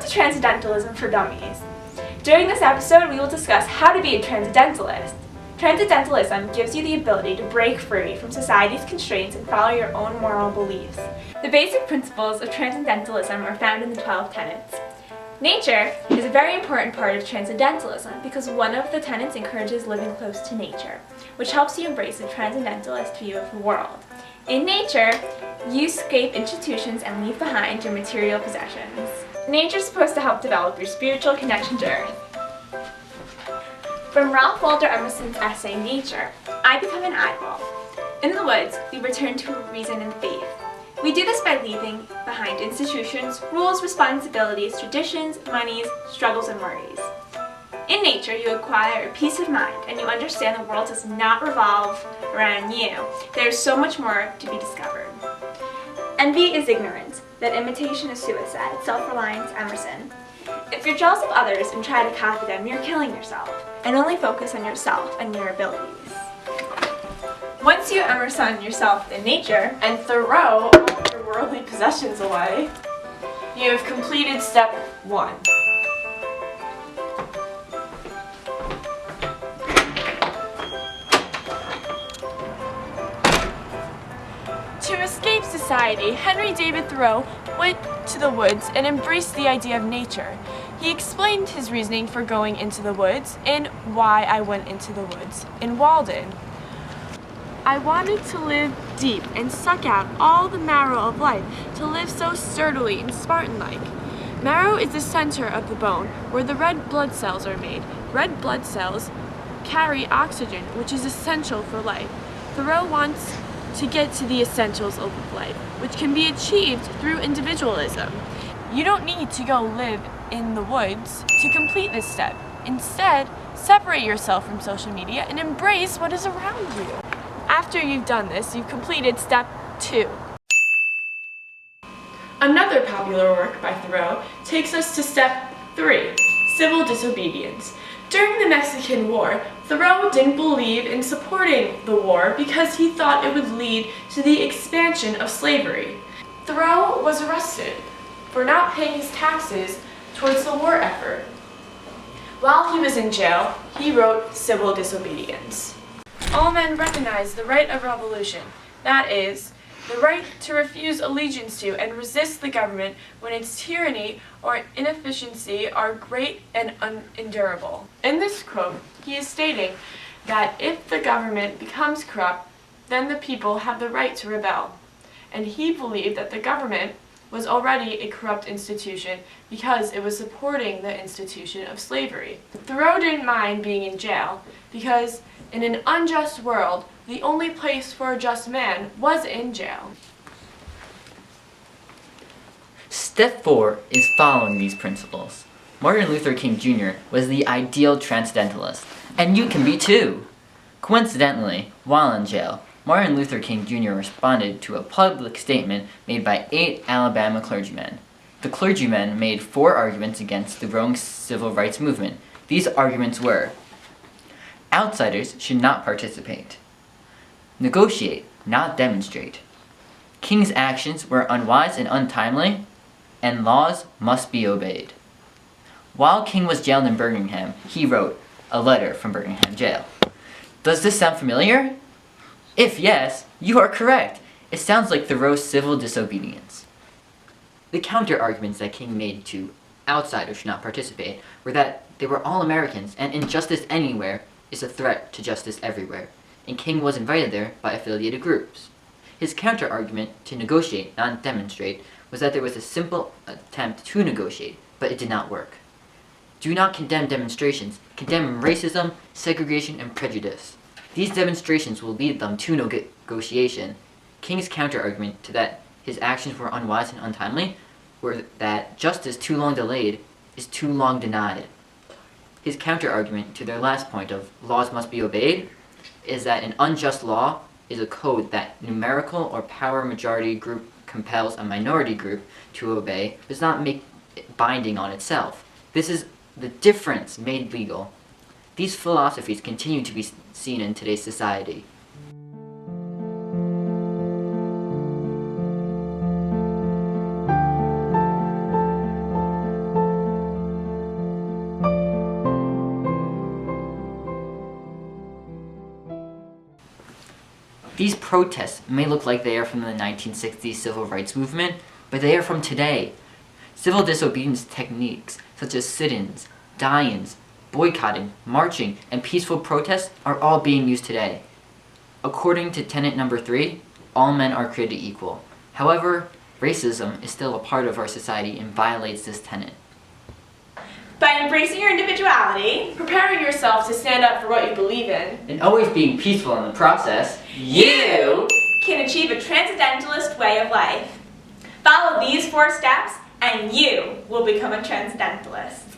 to Transcendentalism for Dummies. During this episode, we will discuss how to be a Transcendentalist. Transcendentalism gives you the ability to break free from society's constraints and follow your own moral beliefs. The basic principles of Transcendentalism are found in the 12 tenets. Nature is a very important part of Transcendentalism because one of the tenets encourages living close to nature, which helps you embrace a transcendentalist view of the world. In nature, you escape institutions and leave behind your material possessions. Nature is supposed to help develop your spiritual connection to Earth. From Ralph Waldo Emerson's essay, Nature, I become an eyeball. In the woods, we return to reason and faith. We do this by leaving behind institutions, rules, responsibilities, traditions, monies, struggles, and worries. In nature, you acquire a peace of mind and you understand the world does not revolve around you. There is so much more to be discovered. Envy is ignorance, that imitation is suicide, self-reliance, Emerson. If you're jealous of others and try to copy them, you're killing yourself, and only focus on yourself and your abilities. Once you immerse yourself in nature and throw all your worldly possessions away, you have completed step 1. To escape society, Henry David Thoreau went to the woods and embraced the idea of nature. He explained his reasoning for going into the woods and why I went into the woods in Walden. I wanted to live deep and suck out all the marrow of life, to live so sturdily and Spartan-like. Marrow is the center of the bone, where the red blood cells are made. Red blood cells carry oxygen, which is essential for life. Thoreau wants to get to the essentials of life, which can be achieved through individualism. You don't need to go live in the woods to complete this step. Instead, separate yourself from social media and embrace what is around you. After you've done this, you've completed step 2. Another popular work by Thoreau takes us to step 3, civil disobedience. During the Mexican War, Thoreau didn't believe in supporting the war because he thought it would lead to the expansion of slavery. Thoreau was arrested for not paying his taxes towards the war effort. While he was in jail, he wrote Civil Disobedience. All men recognize the right of revolution, that is, the right to refuse allegiance to and resist the government when its tyranny or inefficiency are great and unendurable. In this quote, he is stating that if the government becomes corrupt, then the people have the right to rebel. And he believed that the government was already a corrupt institution because it was supporting the institution of slavery. Thoreau didn't mind being in jail because in an unjust world, the only place for a just man was in jail. Step 4 is following these principles. Martin Luther King Jr. was the ideal transcendentalist, and you can be too. Coincidentally, while in jail, Martin Luther King Jr. responded to a public statement made by 8 Alabama clergymen. The clergymen made 4 arguments against the growing civil rights movement. These arguments were: outsiders should not participate. Negotiate, not demonstrate. King's actions were unwise and untimely, and laws must be obeyed. While King was jailed in Birmingham, he wrote a letter from Birmingham jail. Does this sound familiar? If yes, you are correct. It sounds like Thoreau's civil disobedience. The counter-arguments that King made to outsiders should not participate were that they were all Americans and injustice anywhere is a threat to justice everywhere, and King was invited there by affiliated groups. His counter-argument to negotiate, not demonstrate, was that there was a simple attempt to negotiate, but it did not work. Do not condemn demonstrations. Condemn racism, segregation, and prejudice. These demonstrations will lead them to negotiation. King's counter-argument to that his actions were unwise and untimely were that justice too long delayed is too long denied. His counter-argument to their last point of laws must be obeyed is that an unjust law is a code that numerical or power majority group compels a minority group to obey does not make it binding on itself. This is the difference made legal. These philosophies continue to be seen in today's society. These protests may look like they are from the 1960s civil rights movement, but they are from today. Civil disobedience techniques such as sit-ins, die-ins, boycotting, marching, and peaceful protests are all being used today. According to tenet number 3, all men are created equal. However, racism is still a part of our society and violates this tenet. By embracing your individuality, Preparing yourself to stand up for what you believe in, And always being peaceful in the process, you can achieve a transcendentalist way of life. Follow these 4 steps and you will become a transcendentalist.